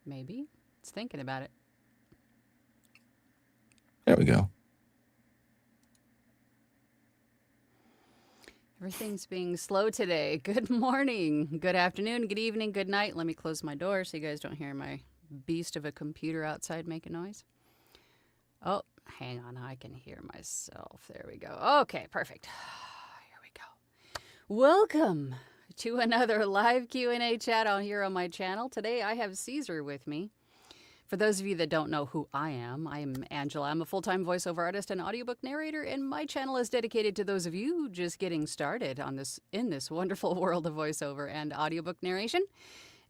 Maybe. It's thinking about it. There we go. Everything's being slow today. Good morning, good afternoon, good evening, good night. Let me close my door so you guys don't hear my beast of a computer outside making noise. Oh, hang on. I can hear myself. There we go. Okay, perfect. Here we go. Welcome to another live Q&A chat on here on my channel. Today I have Caesar with me. For those of you that don't know who I am Angela. I'm a full-time voiceover artist and audiobook narrator, and my channel is dedicated to those of you just getting started in this wonderful world of voiceover and audiobook narration.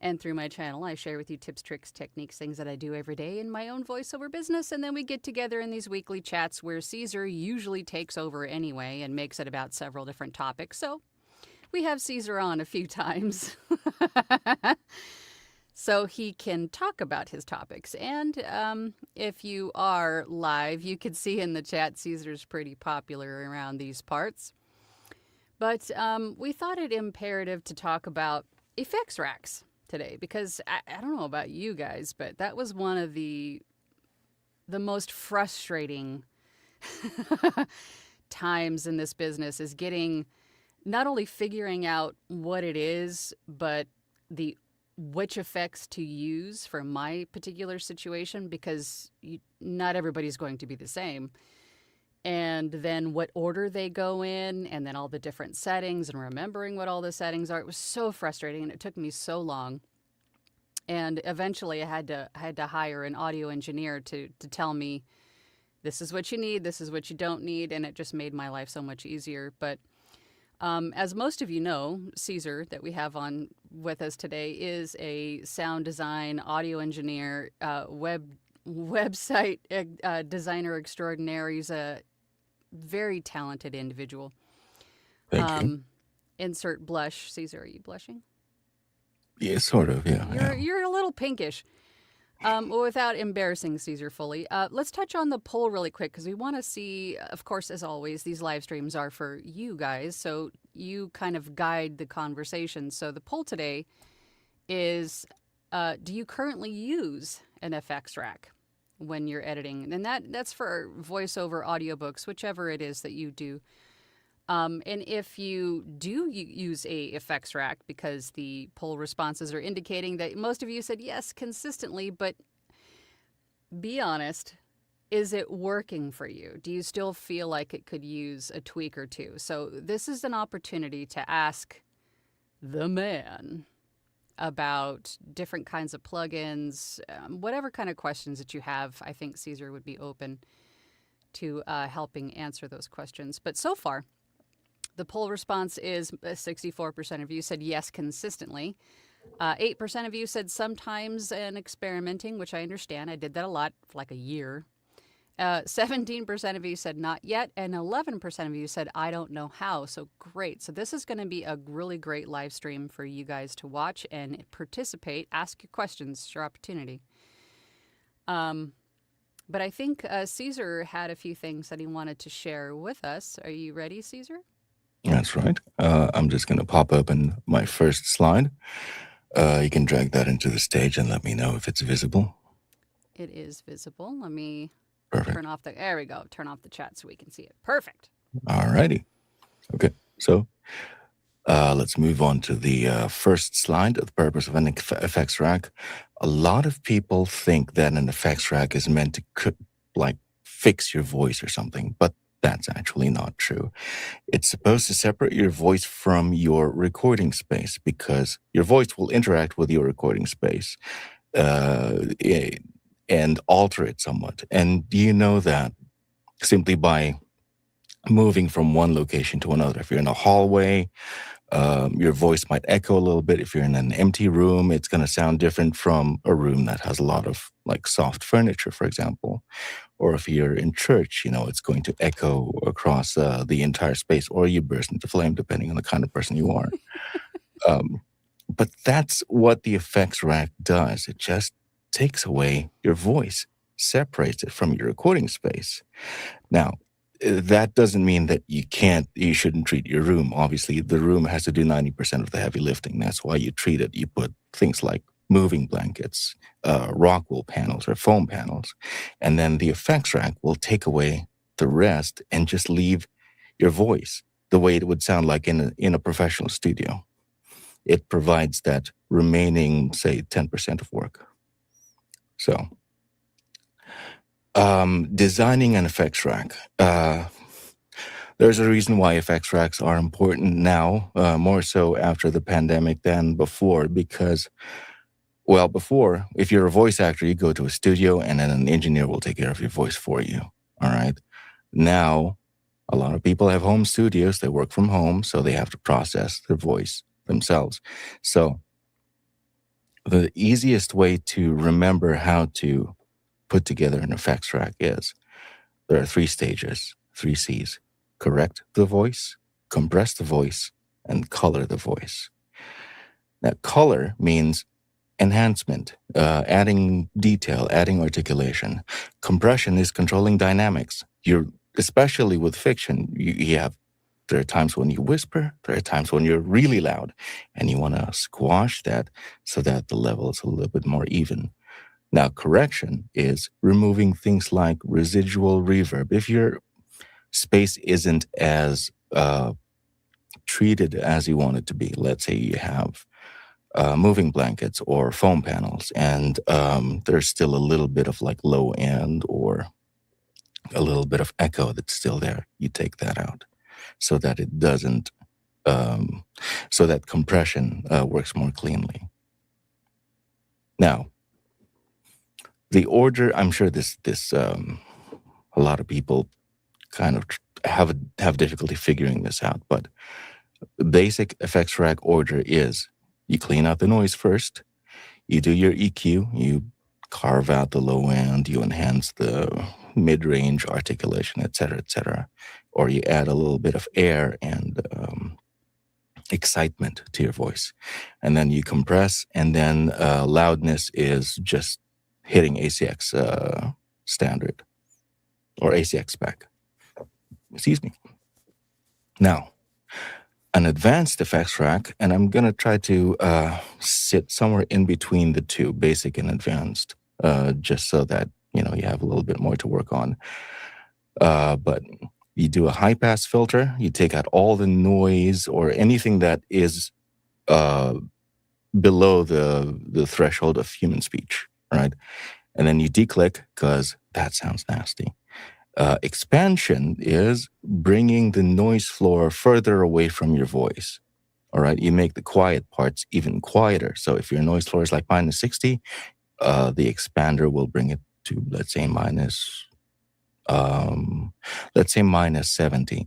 And through my channel, I share with you tips, tricks, techniques, things that I do every day in my own voiceover business, and then we get together in these weekly chats where Caesar usually takes over anyway and makes it about several different topics. So we have Caesar on a few times. So he can talk about his topics. And if you are live, you can see in the chat Caesar's pretty popular around these parts. But we thought it imperative to talk about effects racks today because I don't know about you guys, but that was one of the most frustrating times in this business is getting not only figuring out what it is, but which effects to use for my particular situation, because not everybody's going to be the same. And then what order they go in, and then all the different settings, and remembering what all the settings are. It was so frustrating, and it took me so long. And eventually I had to hire an audio engineer to tell me, this is what you need, this is what you don't need, and it just made my life so much easier. But as most of you know, Caesar, that we have on with us today, is a sound design, audio engineer, website designer extraordinaire. He's a very talented individual. Thank you. Insert blush. Caesar, are you blushing? Yeah, sort of. Yeah. You're a little pinkish. Well, without embarrassing Caesar fully, let's touch on the poll really quick because we want to see, of course, as always, these live streams are for you guys, so you kind of guide the conversation. So the poll today is, do you currently use an FX rack when you're editing? And that's for voiceover audiobooks, whichever it is that you do. And if you do use a effects rack, because the poll responses are indicating that most of you said yes consistently, but be honest, is it working for you? Do you still feel like it could use a tweak or two? So this is an opportunity to ask the man about different kinds of plugins, whatever kind of questions that you have. I think Caesar would be open to helping answer those questions. But so far, the poll response is 64% of you said yes consistently. 8% of you said sometimes and experimenting, which I understand. I did that a lot for like a year. 17% of you said not yet, and 11% of you said I don't know how. So great. So this is going to be a really great live stream for you guys to watch and participate. Ask your questions. It's your opportunity. But I think Caesar had a few things that he wanted to share with us. Are you ready, Caesar? That's right. I'm just going to pop open my first slide. You can drag that into the stage and let me know if it's visible. It is visible. Let me Perfect. turn off there we go. Turn off the chat so we can see it. Perfect. Alrighty. Okay. So let's move on to the first slide. The purpose of an effects rack. A lot of people think that an effects rack is meant to fix your voice or something, but that's actually not true. It's supposed to separate your voice from your recording space because your voice will interact with your recording space and alter it somewhat. And you know that simply by moving from one location to another. If you're in a hallway, your voice might echo a little bit. If you're in an empty room, it's going to sound different from a room that has a lot of soft furniture, for example. Or if you're in church, it's going to echo across the entire space, or you burst into flame, depending on the kind of person you are. But that's what the effects rack does. It just takes away your voice, separates it from your recording space. Now, that doesn't mean that you shouldn't treat your room. Obviously, the room has to do 90% of the heavy lifting. That's why you treat it. You put things like moving blankets, rock wool panels, or foam panels. And then the effects rack will take away the rest and just leave your voice the way it would sound like in a professional studio. It provides that remaining, say, 10% of work. So, designing an effects rack. There's a reason why effects racks are important now, more so after the pandemic than before, because, well, before, if you're a voice actor, you go to a studio and then an engineer will take care of your voice for you. All right. Now, a lot of people have home studios. They work from home, so they have to process their voice themselves. So, the easiest way to remember how to put together an effects rack is there are 3 stages, 3 C's: correct the voice, compress the voice, and color the voice. Now, color means enhancement, adding detail, adding articulation. Compression is controlling dynamics. Especially with fiction, there are times when you whisper, there are times when you're really loud, and you want to squash that so that the level is a little bit more even. Now, correction is removing things like residual reverb. If your space isn't as treated as you want it to be, let's say you have moving blankets or foam panels, and there's still a little bit of like low end or a little bit of echo that's still there, you take that out so that it doesn't, so that compression works more cleanly. Now, the order, I'm sure this a lot of people kind of have difficulty figuring this out, but the basic effects rack order is you clean out the noise first, you do your EQ, you carve out the low end, you enhance the mid-range articulation, etc., or you add a little bit of air and excitement to your voice, and then you compress, and then loudness is just hitting ACX standard or ACX spec. Excuse me. Now, an advanced effects rack, and I'm going to try to sit somewhere in between the two, basic and advanced, just so that, you have a little bit more to work on. But you do a high-pass filter, you take out all the noise or anything that is below the threshold of human speech, right? And then you declick because that sounds nasty. Expansion is bringing the noise floor further away from your voice. All right, you make the quiet parts even quieter. So if your noise floor is like minus 60, the expander will bring it to, let's say minus 70.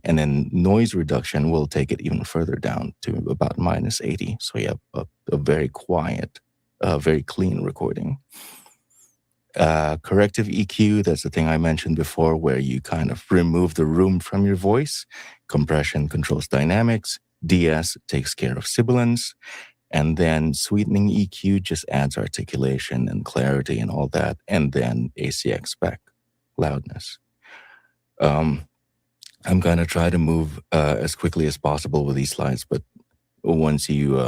And then noise reduction will take it even further down to about minus 80. So you have a very quiet, very clean recording. Corrective EQ, that's the thing I mentioned before, where you kind of remove the room from your voice. Compression controls dynamics. DS takes care of sibilance. And then sweetening EQ just adds articulation and clarity and all that. And then ACX spec, loudness. I'm going to try to move as quickly as possible with these slides, but once you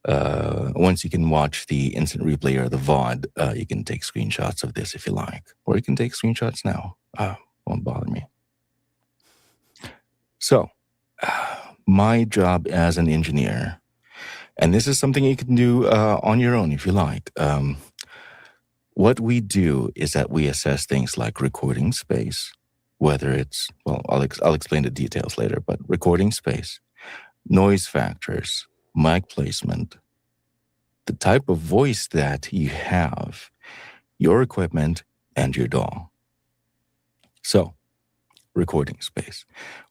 can watch the instant replay or the VOD, you can take screenshots of this if you like, or you can take screenshots now. Won't bother me. So, my job as an engineer, and this is something you can do on your own if you like. What we do is that we assess things like recording space, whether it's, well, I'll explain the details later, but recording space, noise factors, mic placement, the type of voice that you have, your equipment, and your DAW. So, recording space,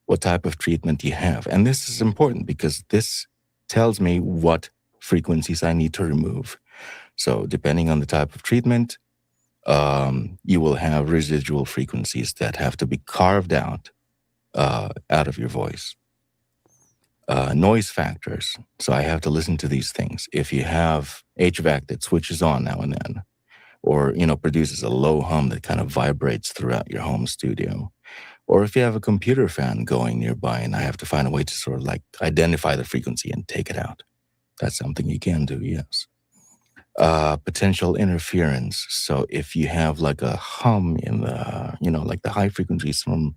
what type of treatment you have. And this is important because this tells me what frequencies I need to remove. So, depending on the type of treatment, you will have residual frequencies that have to be carved out of your voice. Noise factors. So I have to listen to these things. If you have HVAC that switches on now and then, or, produces a low hum that kind of vibrates throughout your home studio, or if you have a computer fan going nearby and I have to find a way to sort of like identify the frequency and take it out. That's something you can do, yes. Potential interference. So if you have like a hum in the, like the high frequencies from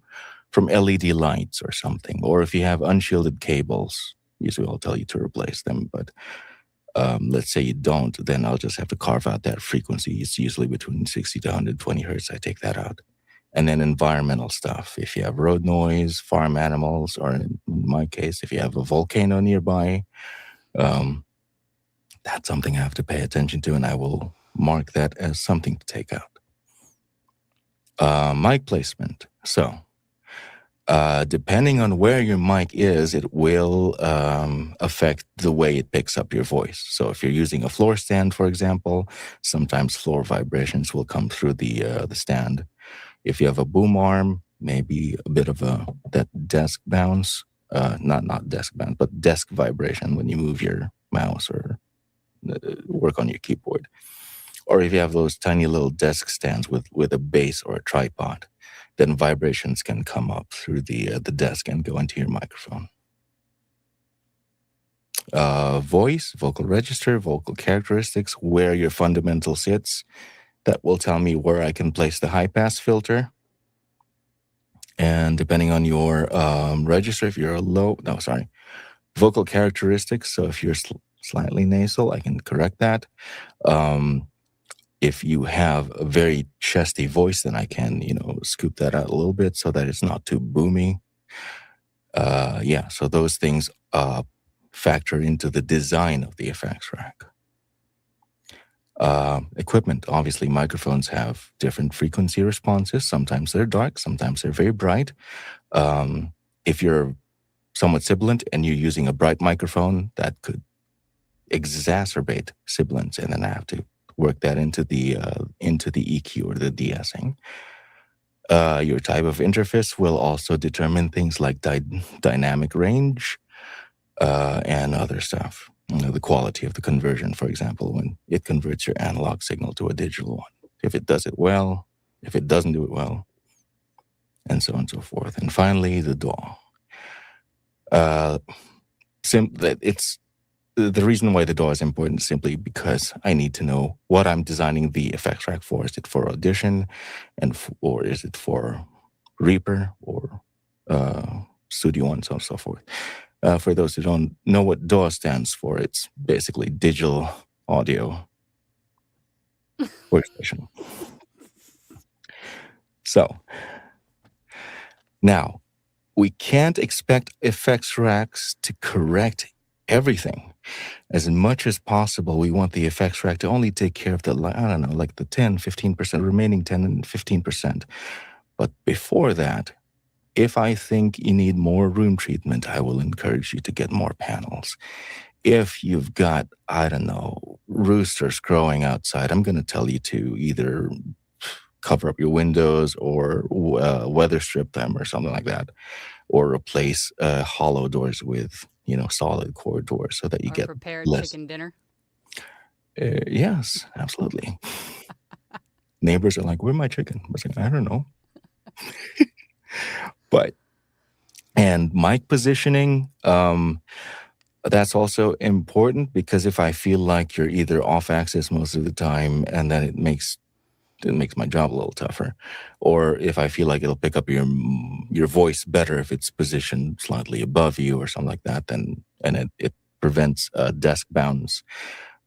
LED lights or something, or if you have unshielded cables, usually I'll tell you to replace them. But let's say you don't, then I'll just have to carve out that frequency. It's usually between 60 to 120 hertz. I take that out. And then environmental stuff. If you have road noise, farm animals, or in my case, if you have a volcano nearby, that's something I have to pay attention to, and I will mark that as something to take out. Mic placement. So, depending on where your mic is, it will affect the way it picks up your voice. So if you're using a floor stand, for example, sometimes floor vibrations will come through the stand. If you have a boom arm, maybe a bit of that desk bounce, not desk bounce, but desk vibration when you move your mouse or work on your keyboard. Or if you have those tiny little desk stands with a base or a tripod, then vibrations can come up through the desk and go into your microphone. Voice, vocal register, vocal characteristics, where your fundamental sits. That will tell me where I can place the high pass filter. And depending on your register, if you're vocal characteristics. So if you're slightly nasal, I can correct that. If you have a very chesty voice, then I can, scoop that out a little bit so that it's not too boomy. So those things factor into the design of the effects rack. Equipment, obviously, microphones have different frequency responses. Sometimes they're dark, sometimes they're very bright. If you're somewhat sibilant and you're using a bright microphone, that could exacerbate sibilance, and then I have to work that into the EQ or the de-essing. Your type of interface will also determine things like dynamic range and other stuff. The quality of the conversion, for example, when it converts your analog signal to a digital one. If it does it well, if it doesn't do it well, and so on and so forth. And finally, the DAW. The reason why the DAW is important is simply because I need to know what I'm designing the effects rack for. Is it for Audition, or is it for Reaper or Studio One, so on and so forth. For those who don't know what DAW stands for, it's basically digital audio workstation. So now we can't expect effects racks to correct everything. As much as possible, we want the effects rack to only take care of the 10, 15%, remaining 10 and 15%. But before that, if I think you need more room treatment, I will encourage you to get more panels. If you've got, roosters crowing outside, I'm going to tell you to either cover up your windows or weather strip them or something like that, or replace hollow doors with, solid core doors so that you get prepared less. Chicken dinner. Yes, absolutely. Neighbors are like, "Where's my chicken?" I was like, "I don't know." And mic positioning, that's also important, because if I feel like you're either off axis most of the time, and then it makes my job a little tougher, or if I feel like it'll pick up your voice better if it's positioned slightly above you or something like that, and it prevents desk bounce,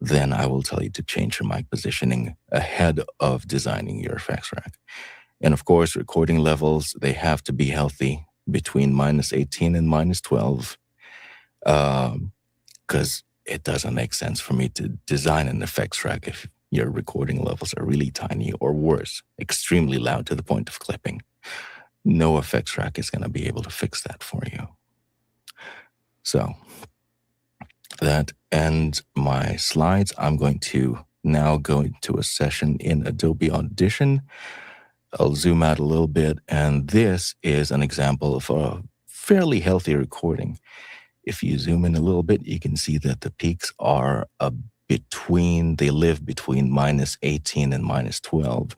then I will tell you to change your mic positioning ahead of designing your effects rack. And of course, recording levels, they have to be healthy between -18 and -12, because it doesn't make sense for me to design an effects rack if your recording levels are really tiny, or worse, extremely loud to the point of clipping. No effects rack is going to be able to fix that for you. So that ends my slides. I'm going to now go into a session in Adobe Audition. I'll zoom out a little bit, and this is an example of a fairly healthy recording. If you zoom in a little bit, you can see that the peaks are they live between -18 and -12.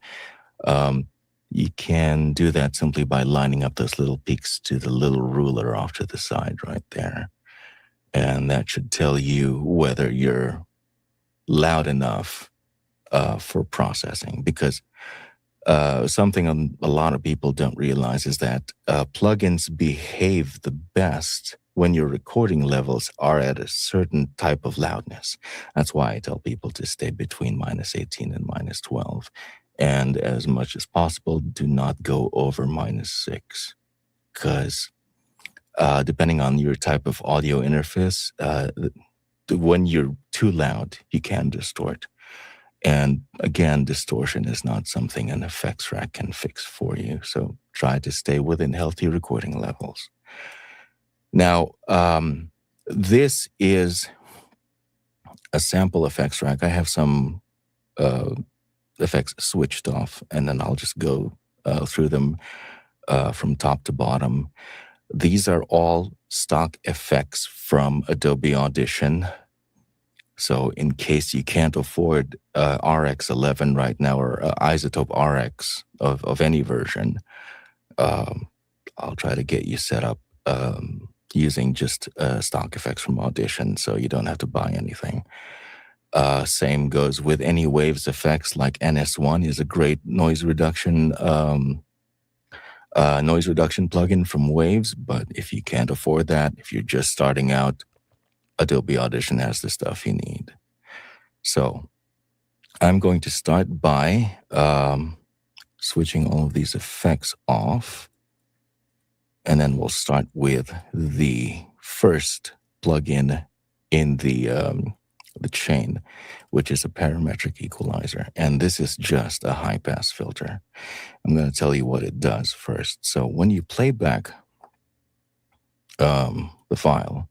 You can do that simply by lining up those little peaks to the little ruler off to the side right there. And that should tell you whether you're loud enough for processing, because something a lot of people don't realize is that plugins behave the best when your recording levels are at a certain type of loudness. That's why I tell people to stay between -18 and -12. And as much as possible, do not go over -6. Because depending on your type of audio interface, when you're too loud, you can distort. And again, distortion is not something an effects rack can fix for you. So try to stay within healthy recording levels. Now, this is a sample effects rack. I have some effects switched off, and then I'll just go through them from top to bottom. These are all stock effects from Adobe Audition. So in case you can't afford RX11 right now, or Isotope RX of any version, I'll try to get you set up using just stock effects from Audition, so you don't have to buy anything. Same goes with any Waves effects, like NS1 is a great noise reduction plugin from Waves. But if you can't afford that, if you're just starting out, Adobe Audition has the stuff you need. So I'm going to start by switching all of these effects off. And then we'll start with the first plugin in the chain, which is a parametric equalizer. And this is just a high-pass filter. I'm going to tell you what it does first. So when you play back the file,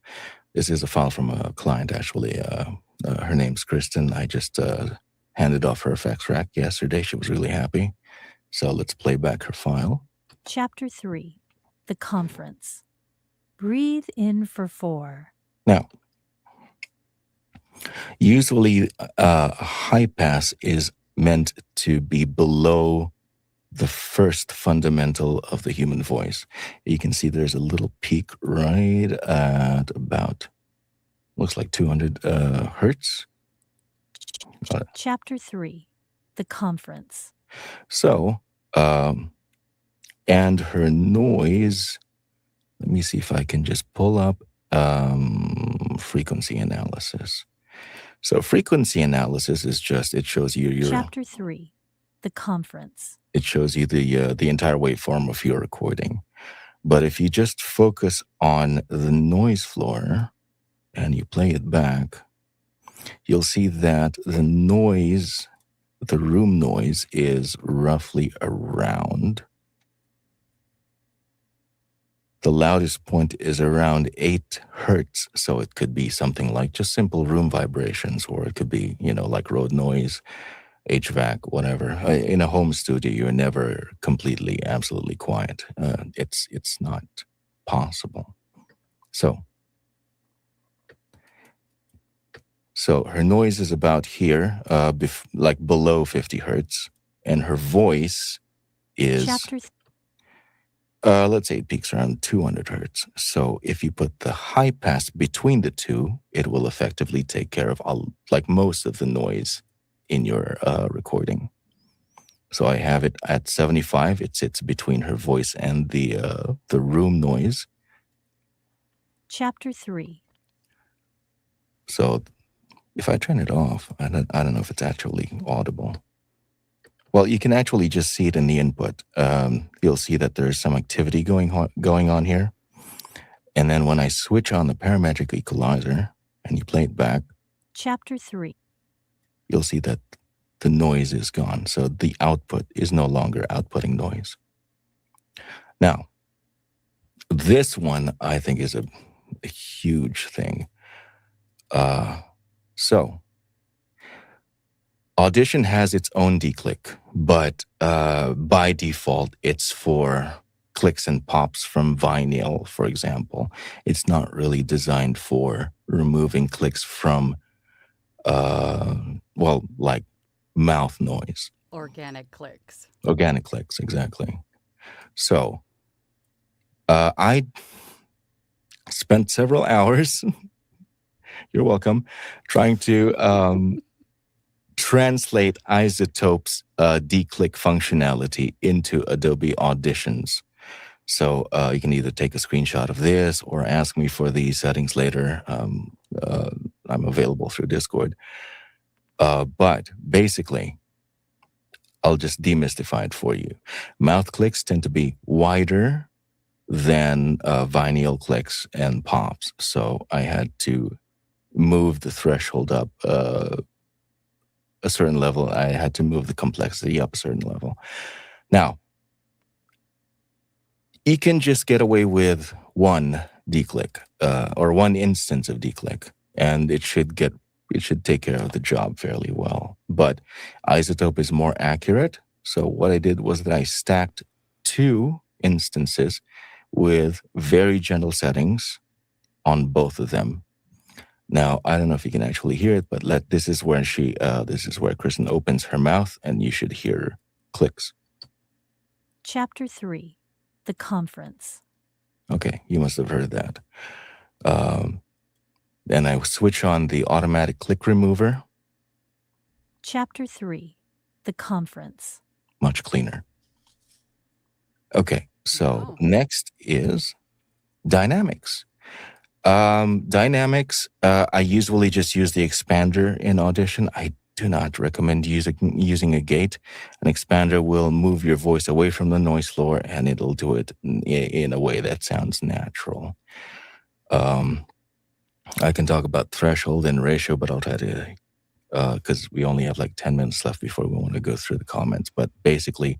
this is a file from a client, actually. Her name's Kristen. I just handed off her effects rack yesterday. She was really happy. So let's play back her file. Chapter 3, The Conference. Breathe in for 4. Now, usually a high pass is meant to be below the first fundamental of the human voice. You can see there's a little peak right at about, looks like 200 hertz. Chapter 3, The Conference. So, and her noise, let me see if I can just pull up frequency analysis. So frequency analysis is just, it shows you your... Chapter 3, The Conference. It shows you the entire waveform of your recording. But if you just focus on the noise floor and you play it back, you'll see that the noise, the room noise, is roughly around. The loudest point is around 8 hertz. So it could be something like just simple room vibrations, or it could be, like road noise, HVAC, whatever. In a home studio, you're never completely, absolutely quiet. It's not possible. So her noise is about here, like below 50 hertz, and her voice is, let's say it peaks around 200 hertz. So if you put the high pass between the two, it will effectively take care of most of the noise in your recording. So I have it at 75. It sits between her voice and the room noise. Chapter 3. So if I turn it off, I don't know if it's actually audible. Well, you can actually just see it in the input. You'll see that there's some activity going on here. And then when I switch on the parametric equalizer and you play it back, Chapter 3, you'll see that the noise is gone. So the output is no longer outputting noise. Now, this one I think is a huge thing. So Audition has its own declick, but by default, it's for clicks and pops from vinyl, for example. It's not really designed for removing clicks from, like mouth noise. Organic clicks. Organic clicks, exactly. So I spent several hours, you're welcome, trying to translate Isotope's declick functionality into Adobe Auditions. So you can either take a screenshot of this or ask me for the settings later. I'm available through Discord. But basically, I'll just demystify it for you. Mouth clicks tend to be wider than vinyl clicks and pops. So I had to move the threshold up a certain level. I had to move the complexity up a certain level. Now, you can just get away with one declick or one instance of declick, and it should take care of the job fairly well. But Isotope is more accurate. So what I did was that I stacked 2 instances with very gentle settings on both of them. Now, I don't know if you can actually hear it, but this is where Kristen opens her mouth, and you should hear clicks. Chapter 3, The Conference. Okay, you must have heard that. Then I switch on the automatic click remover. Chapter 3, The Conference. Much cleaner. Okay, so next is dynamics. Dynamics, I usually just use the expander in Audition. I do not recommend using a gate. An expander will move your voice away from the noise floor, and it'll do it in a way that sounds natural. I can talk about threshold and ratio, but I'll try to, because we only have like 10 minutes left before we want to go through the comments. But basically,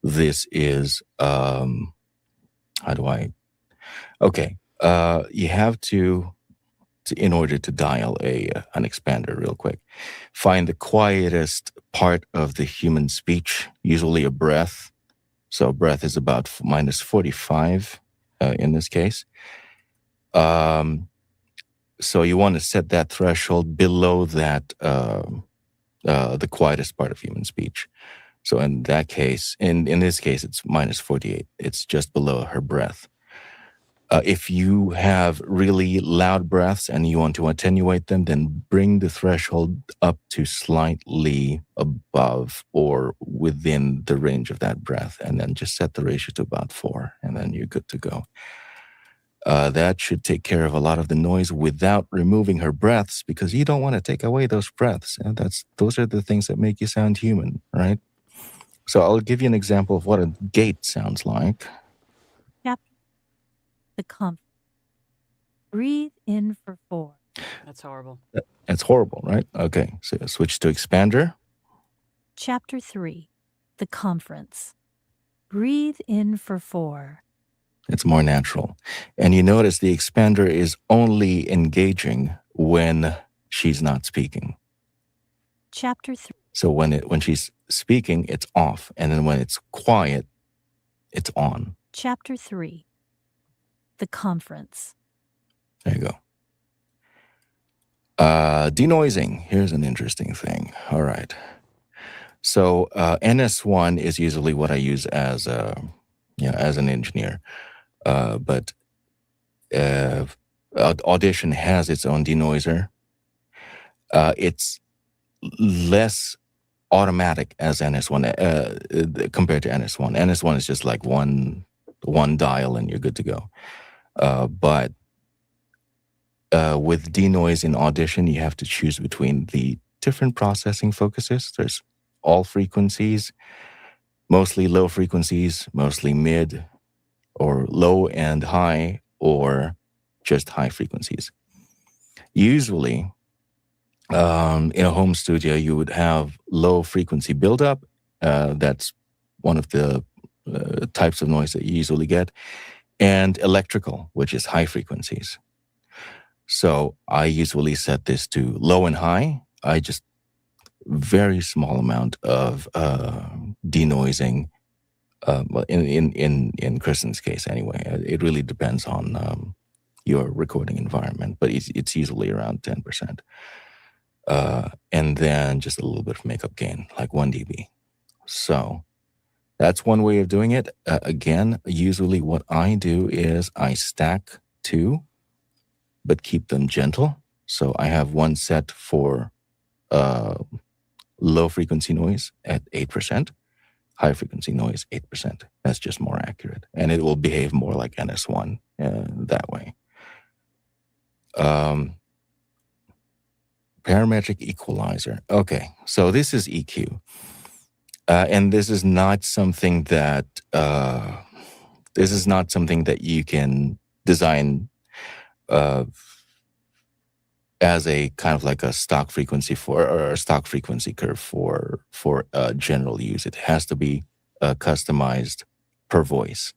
this is, you have to, in order to dial an expander real quick, find the quietest part of the human speech, usually a breath. So breath is about minus 45 in this case. So you want to set that threshold below that, the quietest part of human speech. So in that case, in this case, it's minus 48. It's just below her breath. If you have really loud breaths and you want to attenuate them, then bring the threshold up to slightly above or within the range of that breath, and then just set the ratio to about 4, and then you're good to go. That should take care of a lot of the noise without removing her breaths, because you don't want to take away those breaths. And those are the things that make you sound human, right? So I'll give you an example of what a gate sounds like. The Conference. Breathe in for 4. That's horrible. That's horrible, right? Okay, so switch to expander. Chapter 3, The Conference. Breathe in for 4. It's more natural. And you notice the expander is only engaging when she's not speaking. Chapter 3. So when she's speaking, it's off. And then when it's quiet, it's on. Chapter 3, The Conference. There you go. Denoising. Here's an interesting thing. All right. So NS1 is usually what I use as an engineer. But Audition has its own denoiser. It's less automatic as NS1 compared to NS1. NS1 is just like one dial and you're good to go. But with denoise in Audition, you have to choose between the different processing focuses. There's all frequencies, mostly low frequencies, mostly mid, or low and high, or just high frequencies. Usually, in a home studio, you would have low frequency buildup. That's one of the types of noise that you usually get, and electrical, which is high frequencies. So I usually set this to low and high. I just very small amount of denoising. Well, in Kristen's case, anyway, it really depends on your recording environment, but it's usually around 10%. And then just a little bit of makeup gain, like 1 dB. So that's one way of doing it. Again, usually what I do is I stack 2, but keep them gentle. So I have one set for low frequency noise at 8%, high frequency noise 8%. That's just more accurate, and it will behave more like NS1 that way. Parametric equalizer. Okay, so this is EQ, and this is not something that you can design as a kind of like a stock frequency or a stock frequency curve for general use. It has to be customized per voice.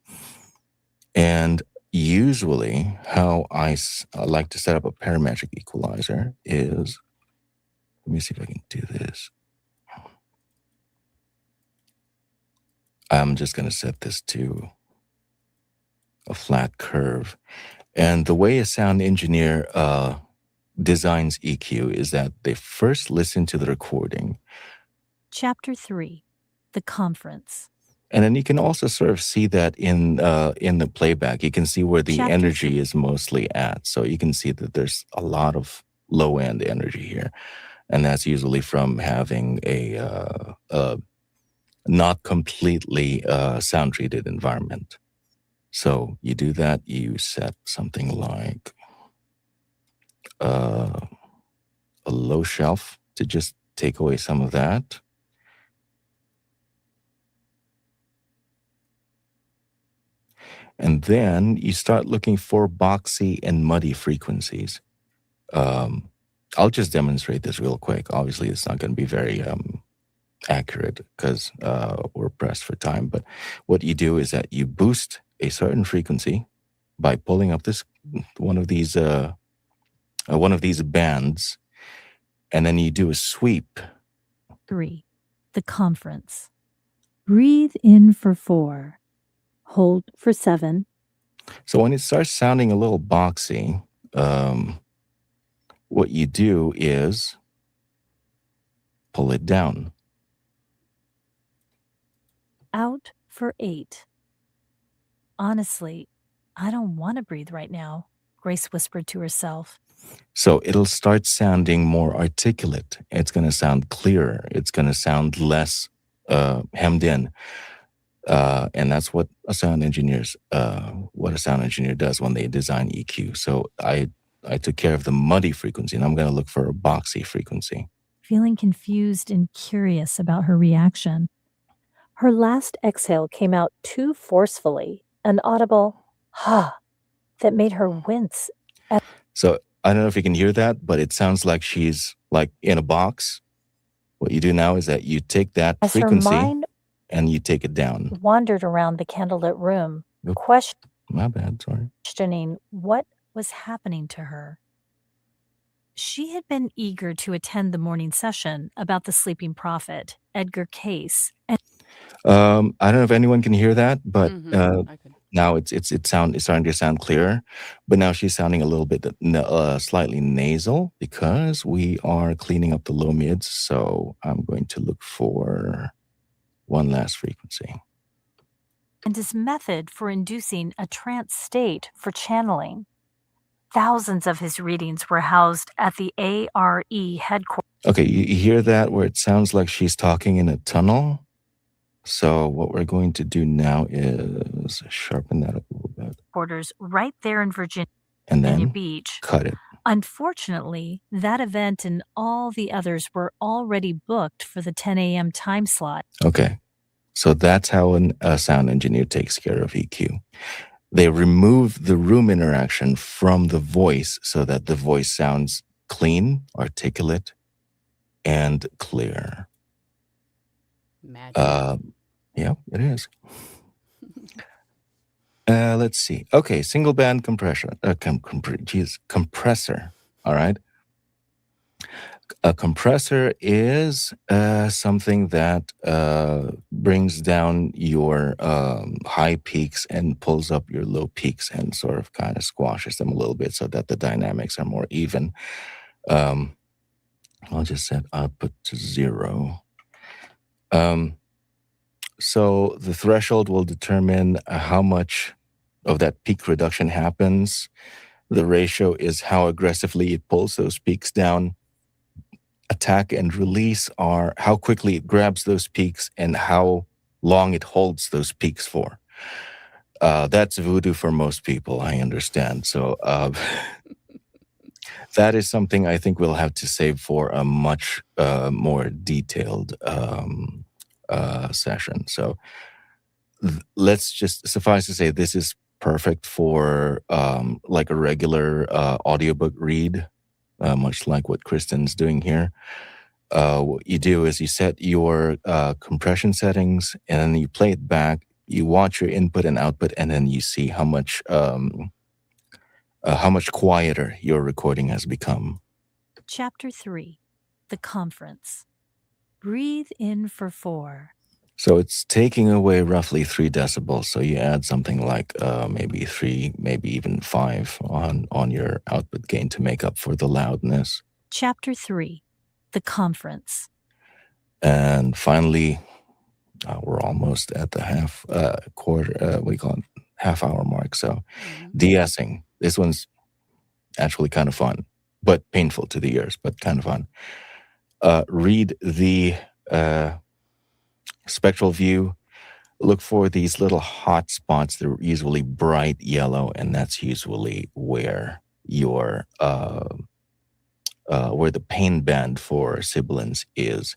And usually, how I like to set up a parametric equalizer is, let me see if I can do this. I'm just going to set this to a flat curve. And the way a sound engineer designs EQ is that they first listen to the recording. Chapter 3, The Conference. And then you can also sort of see that in the playback. You can see where the Chapter energy 3. is mostly at. So you can see that there's a lot of low-end energy here. And that's usually from having a not completely sound-treated environment. So you do that, you set something like a low shelf to just take away some of that. And then you start looking for boxy and muddy frequencies. I'll just demonstrate this real quick. Obviously, it's not going to be very accurate because we're pressed for time. But what you do is that you boost a certain frequency by pulling up this one of these bands, and then you do a sweep. 3. The Conference. Breathe in for 4. Hold for 7. So when it starts sounding a little boxy, what you do is pull it down. Out for 8. Honestly, I don't want to breathe right now, Grace whispered to herself. So it'll start sounding more articulate. It's going to sound clearer. It's going to sound less hemmed in. And that's what a sound engineer does when they design EQ. So I took care of the muddy frequency, and I'm going to look for a boxy frequency. Feeling confused and curious about her reaction, her last exhale came out too forcefully, an audible "ha" that made her wince. So I don't know if you can hear that, but it sounds like she's like in a box. What you do now is that you take that As her frequency mind and you take it down. wandered around the candlelit room, Oop. My bad, sorry. questioning what was happening to her. She had been eager to attend the morning session about the sleeping prophet, Edgar Cayce. And I don't know if anyone can hear that, but I could. now it's starting to sound clearer. But now she's sounding a little bit slightly nasal because we are cleaning up the low mids. So I'm going to look for one last frequency. and his method for inducing a trance state for channeling. Thousands of his readings were housed at the ARE headquarters. Okay, you hear that where it sounds like she's talking in a tunnel? So what we're going to do now is sharpen that up a little bit. Headquarters right there in Virginia And then Beach. cut it. Unfortunately, that event and all the others were already booked for the 10 a.m. time slot. Okay, so that's how a sound engineer takes care of EQ. They remove the room interaction from the voice so that the voice sounds clean, articulate, and clear. Magic. Yeah, it is. Let's see. Okay, single band compressor. Compressor. All right. A compressor is something that brings down your high peaks and pulls up your low peaks and sort of kind of squashes them a little bit so that the dynamics are more even. I'll just set output to 0. So the threshold will determine how much of that peak reduction happens. The ratio is how aggressively it pulls those peaks down. attack and release are how quickly it grabs those peaks and how long it holds those peaks for. That's voodoo for most people, I understand. So that is something I think we'll have to save for a much more detailed session. So let's just suffice to say this is perfect for like a regular audiobook read, much like what Kristen's doing here. What you do is you set your compression settings and then you play it back. You watch your input and output, and then you see how much quieter your recording has become. Chapter 3, The Conference. Breathe in for 4. So it's taking away roughly 3 decibels. So you add something like maybe 3, maybe even 5 on your output gain to make up for the loudness. Chapter 3, The Conference. And finally, we're almost at the half hour mark. So de-essing. This one's actually kind of fun, but painful to the ears, but kind of fun. Read the spectral view. Look for these little hot spots. They're usually bright yellow, and that's usually where your where the pain band for sibilants is.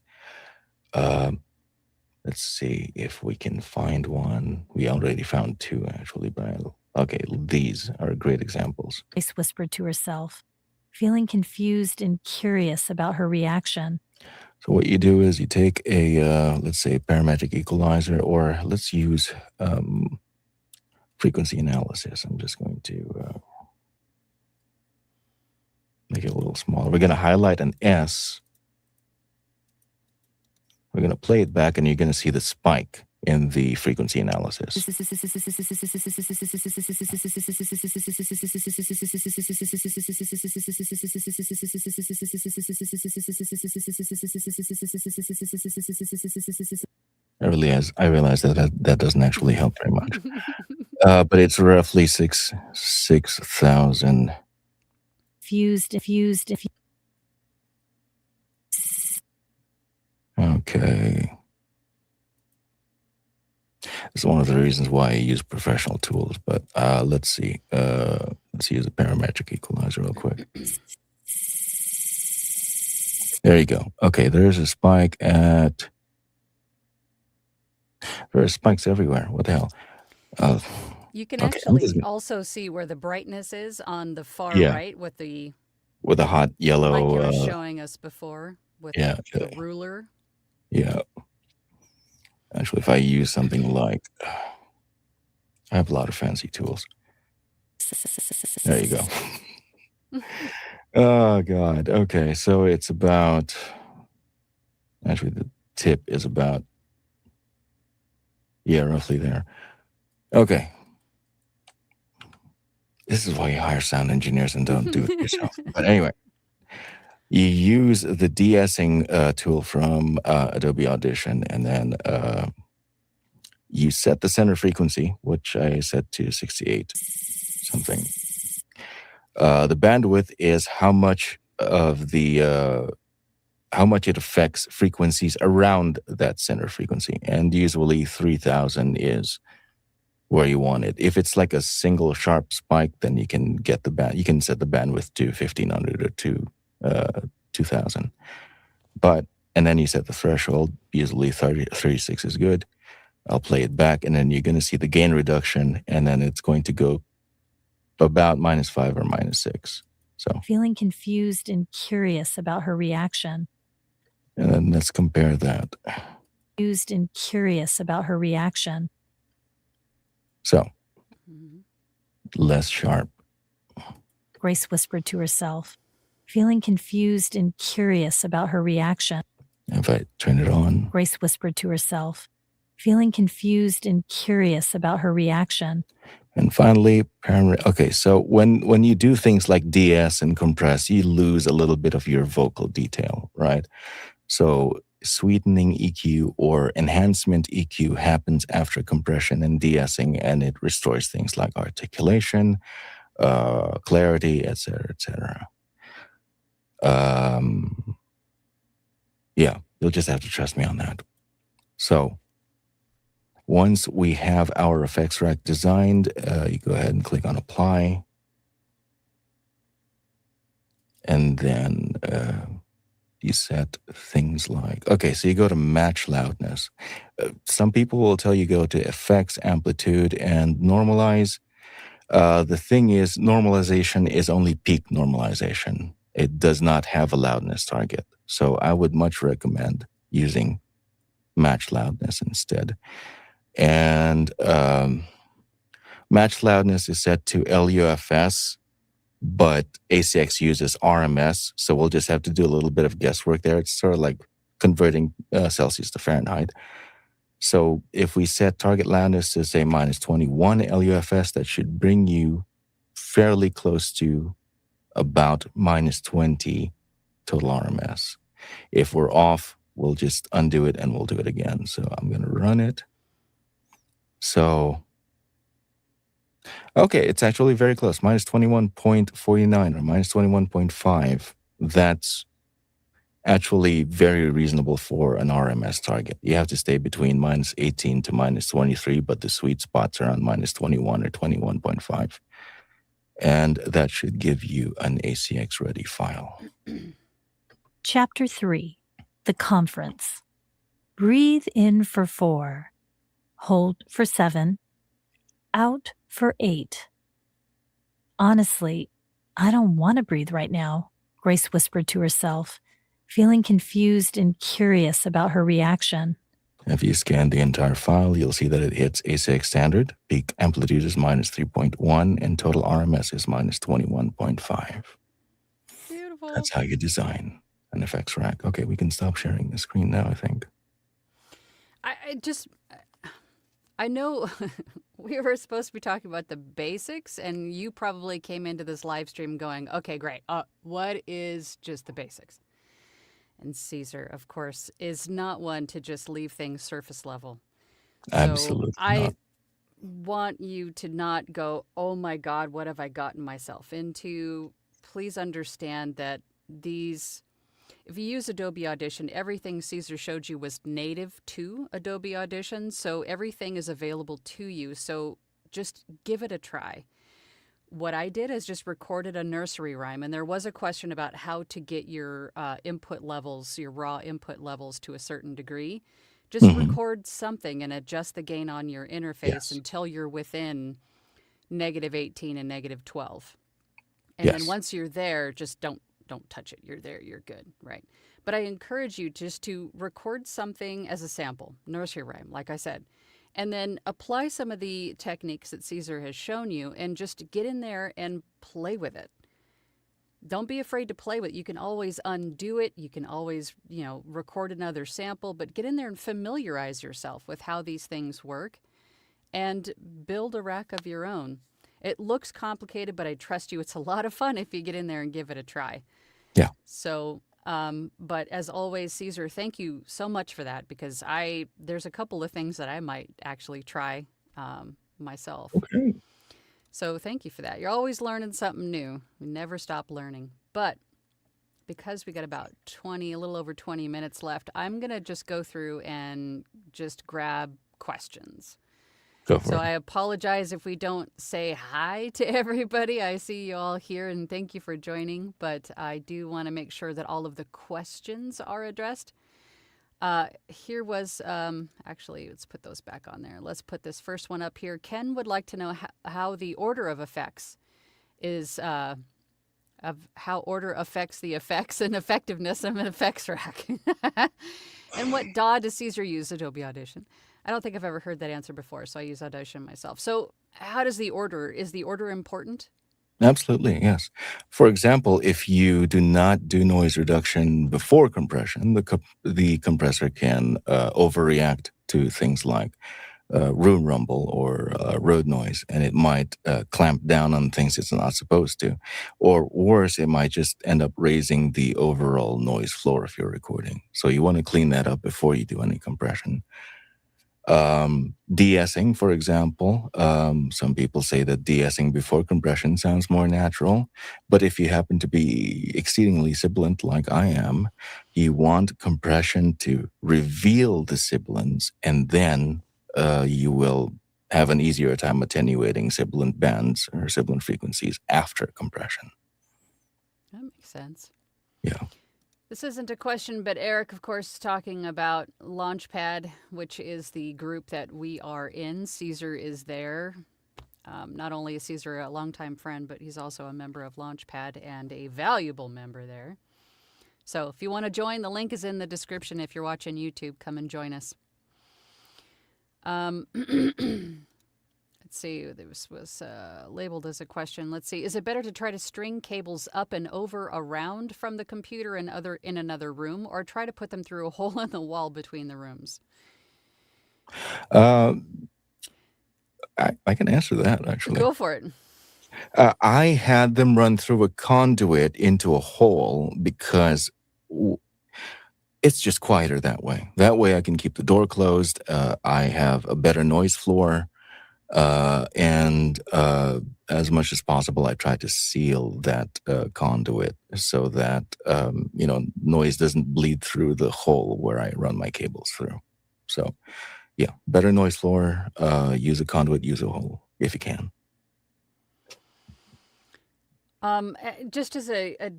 Let's see if we can find one. We already found 2, actually, but okay, these are great examples. Grace whispered to herself, feeling confused and curious about her reaction. So what you do is you take a, let's say, parametric equalizer, or let's use frequency analysis. I'm just going to make it a little smaller. We're going to highlight an S. We're going to play it back, and you're going to see the spike in the frequency analysis. I realize that doesn't actually help very much. But it's roughly 6,000. Fused. Okay. It's one of the reasons why I use professional tools, but let's see. Let's use a parametric equalizer real quick. There you go. Okay, there's a spike at... There are spikes everywhere. What the hell? You can okay, actually also see where the brightness is on the far right with the hot yellow... like you were showing us before with the ruler. Yeah. Actually, if I use something like... I have a lot of fancy tools. There you go. Oh, God. Okay, so it's about... Actually, the tip is about... Yeah, roughly there. Okay. This is why you hire sound engineers and don't do it yourself. But anyway, you use the de-essing tool from Adobe Audition, and then you set the center frequency, which I set to 68 something. The bandwidth is how much of the how much it affects frequencies around that center frequency, and usually 3,000 is where you want it. If it's like a single sharp spike, then you can get you can set the bandwidth to 1,500 or to 2,000. And then you set the threshold. Usually 36 is good. I'll play it back, and then you're going to see the gain reduction, and then it's going to go about -5 or -6. So feeling confused and curious about her reaction. And then let's compare that. Confused and curious about her reaction. So less sharp. Grace whispered to herself, feeling confused and curious about her reaction. If I turn it on. Grace whispered to herself, feeling confused and curious about her reaction. And finally, okay, so when you do things like de-ess and compress, you lose a little bit of your vocal detail, right? So sweetening EQ or enhancement EQ happens after compression and de-essing, and it restores things like articulation, clarity, etc., etc. Yeah, you'll just have to trust me on that. So once we have our effects rack designed, you go ahead and click on apply. And then you set things like, okay, so you go to match loudness. Some people will tell you go to effects, amplitude, and normalize. The thing is, normalization is only peak normalization. It does not have a loudness target. So I would much recommend using match loudness instead. And match loudness is set to LUFS, but ACX uses RMS. So we'll just have to do a little bit of guesswork there. It's sort of like converting Celsius to Fahrenheit. So if we set target loudness to say minus 21 LUFS, that should bring you fairly close to about minus 20 total RMS. If we're off, we'll just undo it and we'll do it again. So I'm going to run it. So, okay, it's actually very close, minus 21.49 or minus 21.5. That's actually very reasonable for an RMS target. You have to stay between minus 18 to minus 23, but the sweet spot's around minus 21 or 21.5. And that should give you an ACX ready file. Chapter 3, The Conference. Breathe in for 4. Hold for 7. Out for 8. Honestly, I don't want to breathe right now, Grace whispered to herself, feeling confused and curious about her reaction. If you scan the entire file, you'll see that it hits ACX standard. Peak amplitude is minus 3.1 and total RMS is minus 21.5. Beautiful. That's how you design an effects rack. Okay, we can stop sharing the screen now, I think. I know we were supposed to be talking about the basics, and you probably came into this live stream going, okay, great. What is just the basics? And Caesar, of course, is not one to just leave things surface level. Absolutely so I not. want you to not go, oh my God, what have I gotten myself into? Please understand that if you use Adobe Audition, everything Caesar showed you was native to Adobe Audition, so everything is available to you. So just give it a try. What I did is just recorded a nursery rhyme, and there was a question about how to get your input levels, your raw input levels to a certain degree. Just record something and adjust the gain on your interface until you're within negative 18 and negative 12. And then once you're there, just don't touch it. You're there, you're good, right? But I encourage you just to record something as a sample, nursery rhyme, like I said, and then apply some of the techniques that Caesar has shown you and just get in there and play with it. Don't be afraid to play with it. You can always undo it. You can always, record another sample, but get in there and familiarize yourself with how these things work and build a rack of your own. It looks complicated, but I trust you. It's a lot of fun if you get in there and give it a try. Yeah. So, but as always, Caesar, thank you so much for that, because there's a couple of things that I might actually try myself. Okay. So thank you for that. You're always learning something new. We never stop learning. But because we got about a little over 20 minutes left, I'm going to just go through and just grab questions. Go for So it. I apologize if we don't say hi to everybody. I see you all here, and thank you for joining. But I do want to make sure that all of the questions are addressed. Here was, actually, let's put those back on there. Let's put this first one up here. Ken would like to know how the order of effects is, of how order affects the effects and effectiveness of an effects rack. And what DAW does Caesar use? Adobe Audition. I don't think I've ever heard that answer before, so I use Audition myself. So how does is the order important? Absolutely, yes. For example, if you do not do noise reduction before compression, the compressor can overreact to things like room rumble or road noise, and it might clamp down on things it's not supposed to. Or worse, it might just end up raising the overall noise floor if you're recording. So you want to clean that up before you do any compression. De-essing, for example. Some people say that de-essing before compression sounds more natural. But if you happen to be exceedingly sibilant like I am, you want compression to reveal the sibilants, and then you will have an easier time attenuating sibilant bands or sibilant frequencies after compression. That makes sense. Yeah. This isn't a question, but Eric, of course, talking about Launchpad, which is the group that we are in. Caesar is there. Not only is Caesar a longtime friend, but he's also a member of Launchpad and a valuable member there. So if you want to join, the link is in the description. If you're watching YouTube, come and join us. Let's see, this was labeled as a question. Let's see, is it better to try to string cables up and over around from the computer in another room, or try to put them through a hole in the wall between the rooms? I can answer that, actually. Go for it. I had them run through a conduit into a hole because it's just quieter that way. That way I can keep the door closed. I have a better noise floor. And as much as possible, I try to seal that conduit so that, noise doesn't bleed through the hole where I run my cables through. So, yeah, better noise floor, use a conduit, use a hole if you can. Just as a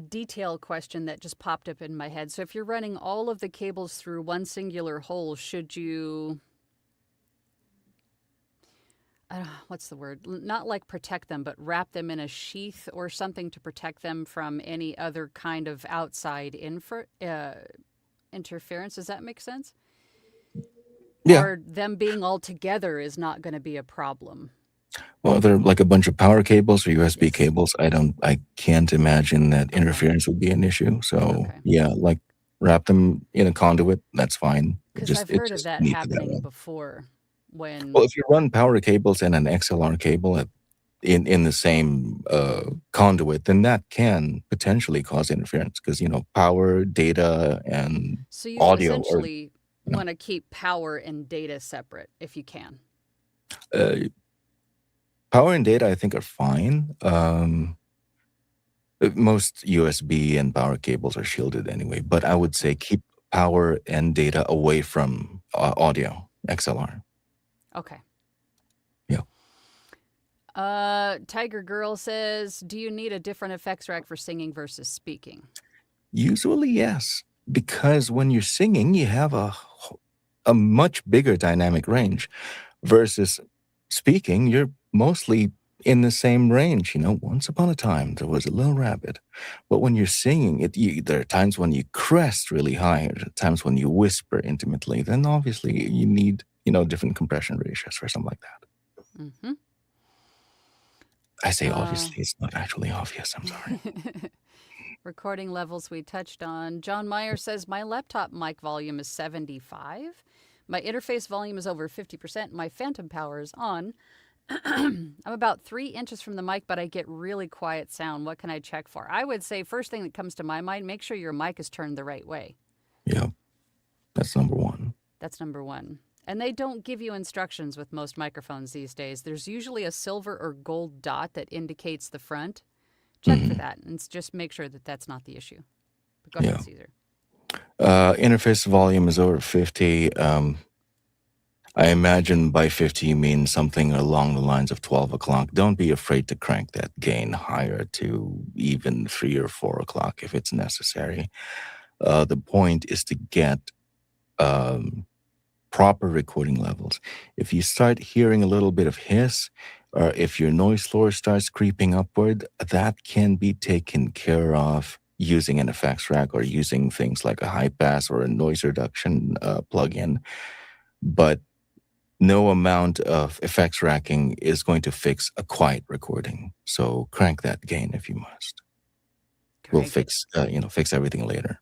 detail question that just popped up in my head. So if you're running all of the cables through one singular hole, should you... what's the word? Not like protect them, but wrap them in a sheath or something to protect them from any other kind of outside interference. Does that make sense? Yeah. Or them being all together is not going to be a problem. Well, they're like a bunch of power cables or USB cables. I can't imagine that interference would be an issue. So yeah, like wrap them in a conduit. That's fine. Because I've heard of that happening before. Well, if you run power cables and an XLR cable in the same conduit, then that can potentially cause interference because, power, data, and so you audio. Essentially want to keep power and data separate if you can. Power and data, I think, are fine. Most USB and power cables are shielded anyway, but I would say keep power and data away from audio, XLR. Okay. Yeah. Tiger Girl says, do you need a different effects rack for singing versus speaking? Usually, yes, because when you're singing, you have a much bigger dynamic range versus speaking, you're mostly in the same range. Once upon a time, there was a little rabbit. But when you're singing, there are times when you crest really high, there are times when you whisper intimately. Then obviously you need different compression ratios for something like that. Mm-hmm. I say obviously, it's not actually obvious. I'm sorry. Recording levels we touched on. John Meyer says, my laptop mic volume is 75. My interface volume is over 50%. My phantom power is on. I'm about 3 inches from the mic, but I get really quiet sound. What can I check for? I would say first thing that comes to my mind, make sure your mic is turned the right way. Yeah, that's number one. That's number one. And they don't give you instructions with most microphones these days. There's usually a silver or gold dot that indicates the front. Check for that and just make sure that that's not the issue. But go ahead, Caesar. Interface volume is over 50. I imagine by 50 you mean something along the lines of 12 o'clock. Don't be afraid to crank that gain higher to even 3 or 4 o'clock if it's necessary. The point is to get proper recording levels. If you start hearing a little bit of hiss, or if your noise floor starts creeping upward, that can be taken care of using an effects rack or using things like a high pass or a noise reduction plugin. But no amount of effects racking is going to fix a quiet recording. So crank that gain if you must. We'll fix everything later.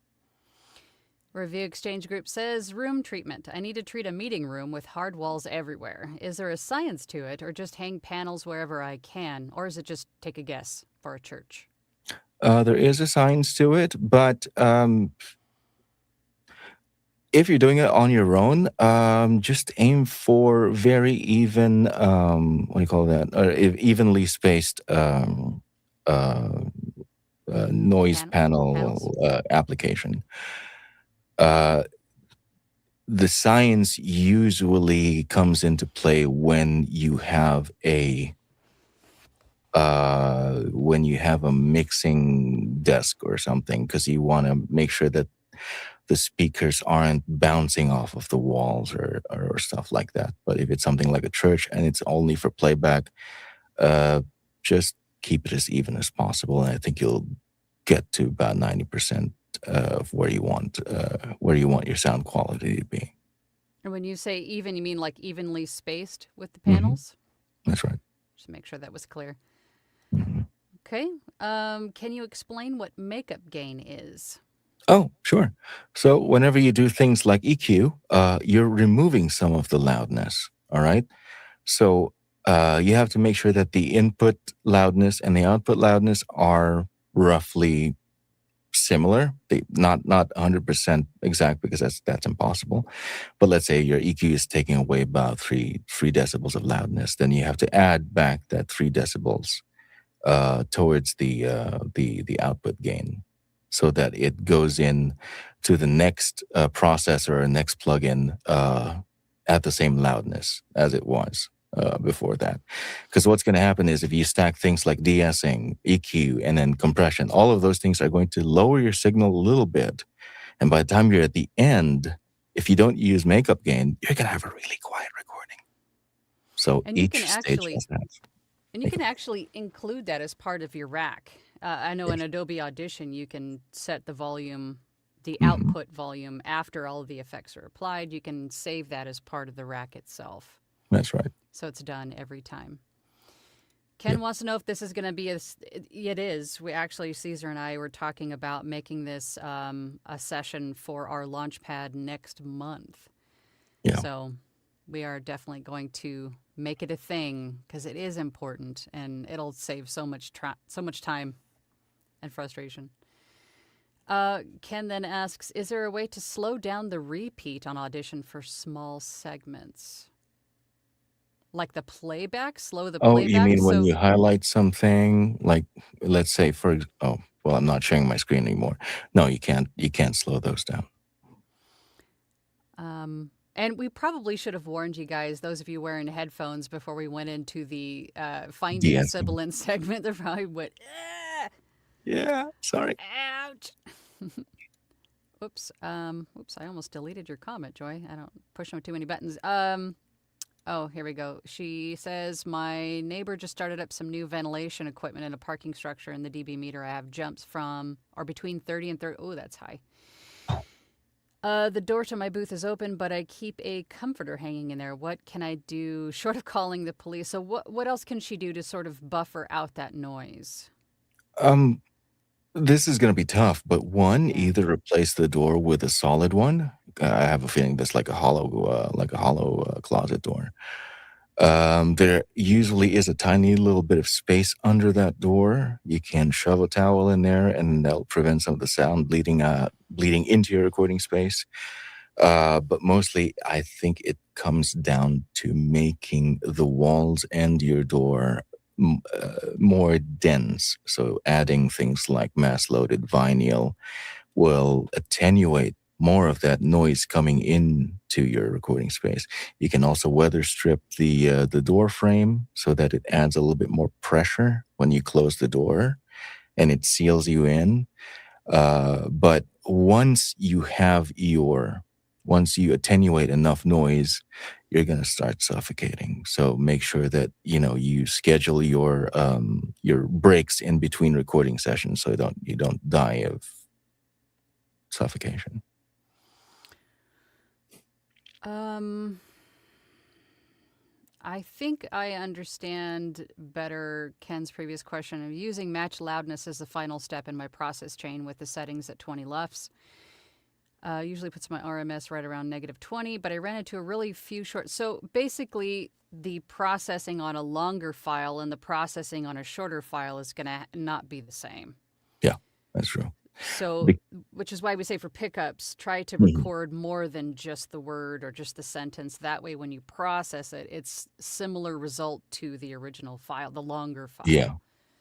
Review Exchange Group says, room treatment. I need to treat a meeting room with hard walls everywhere. Is there a science to it, or just hang panels wherever I can? Or is it just take a guess for a church? There is a science to it, but If you're doing it on your own, just aim for very even, what do you call that? Evenly spaced uh, noise Panels? panel application. Uh, the science usually comes into play when you have a mixing desk or something, because you want to make sure that the speakers aren't bouncing off of the walls or stuff like that. But if it's something like a church and it's only for playback, uh, just keep it as even as possible, and I think you'll get to about 90% of where you want your sound quality to be. And when you say even, you mean like evenly spaced with the Hmm. panels? That's right. Just to make sure that was clear. Hmm. Okay. Can you explain what makeup gain is? Oh, sure. So whenever you do things like EQ, you're removing some of the loudness. All right. So you have to make sure that the input loudness and the output loudness are roughly similar. They not 100% exact, because that's impossible. But let's say your EQ is taking away about three decibels of loudness, then you have to add back that 3 decibels towards the output gain, so that it goes in to the next processor or next plugin at the same loudness as it was before that. Because what's going to happen is, if you stack things like de-essing, EQ, and then compression, all of those things are going to lower your signal a little bit. And by the time you're at the end, if you don't use makeup gain, you're going to have a really quiet recording. So And you can each stage actually has that. And you can actually include that as part of your rack. I know in Yes. Adobe Audition, you can set the volume, the Mhm. output volume after all of the effects are applied. You can save that as part of the rack itself. That's right. So it's done every time. Yep. Ken wants to know if this is going to be it is. We actually, Caesar and I were talking about making this a session for our Launchpad next month. Yeah. So we are definitely going to make it a thing, because it is important and it'll save so much time and frustration. Ken then asks, is there a way to slow down the repeat on Audition for small segments? Like the playback, slow the Oh, you playback. mean when So, you highlight something, like, let's say oh, well, I'm not sharing my screen anymore. No, you can't. You can't slow those down. and we probably should have warned you guys, those of you wearing headphones, before we went into the finding De-essing. sibilant segment. They probably went, ah, Yeah. Sorry. ouch. Oops. Oops. I almost deleted your comment, Joy. I don't push on too many buttons. Oh, here we go. She says, my neighbor just started up some new ventilation equipment in a parking structure, and the dB meter I have jumps from or between 30 and 30. Oh, that's high. The door to my booth is open, but I keep a comforter hanging in there. What can I do short of calling the police? So what else can she do to sort of buffer out that noise? Um, this is going to be tough, but one, Yeah. either replace the door with a solid one. I have a feeling that's like a hollow closet door. There usually is a tiny little bit of space under that door. You can shove a towel in there, and that'll prevent some of the sound bleeding into your recording space. But mostly, I think it comes down to making the walls and your door more dense. So adding things like mass-loaded vinyl will attenuate more of that noise coming into your recording space. You can also weather strip the door frame, so that it adds a little bit more pressure when you close the door, and it seals you in. But once you attenuate enough noise, you're going to start suffocating. So make sure that you schedule your breaks in between recording sessions, so you don't die of suffocation. I think I understand better Ken's previous question of using match loudness as the final step in my process chain with the settings at 20 LUFS. Usually puts my RMS right around -20, but I ran into a really few short. So basically, the processing on a longer file and the processing on a shorter file is going to not be the same. Yeah, that's true. So, Be- which is why we say for pickups, try to Mhm. record more than just the word or just the sentence. That way, when you process it, it's similar result to the original file, the longer file. Yeah.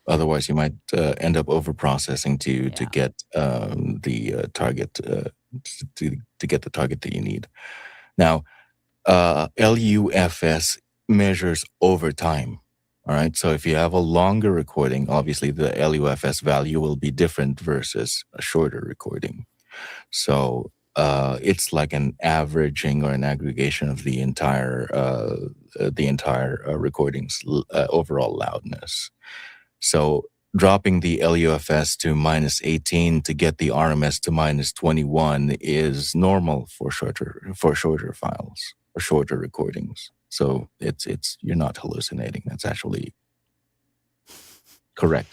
Otherwise, you might end up over processing to Yeah. get the target to get the target that you need. Now, LUFS measures over time. All right. So if you have a longer recording, obviously the LUFS value will be different versus a shorter recording. So it's like an averaging or an aggregation of the entire recording's overall loudness. So dropping the LUFS to -18 to get the RMS to -21 is normal for shorter files or shorter recordings. So it's you're not hallucinating. That's actually correct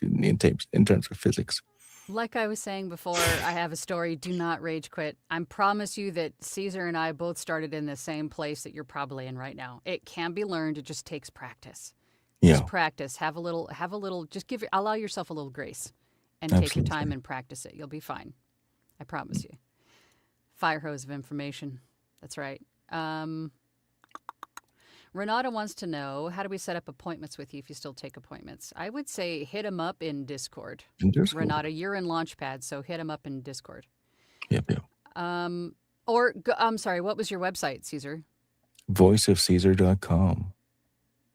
in terms of physics. Like I was saying before, I have a story. Do not rage quit. I promise you that Caesar and I both started in the same place that you're probably in right now. It can be learned. It just takes practice. Just Yeah, practice. Have a little, just allow yourself a little grace and take your absolutely. time and practice it. You'll be fine. I promise you. Fire hose of information. That's right. Renata wants to know, how do we set up appointments with you if you still take appointments? I would say hit them up in Discord. In Discord. Renata, you're in Launchpad, so hit them up in Discord. Yep. I'm sorry, what was your website, Caesar? Voiceofcaesar.com.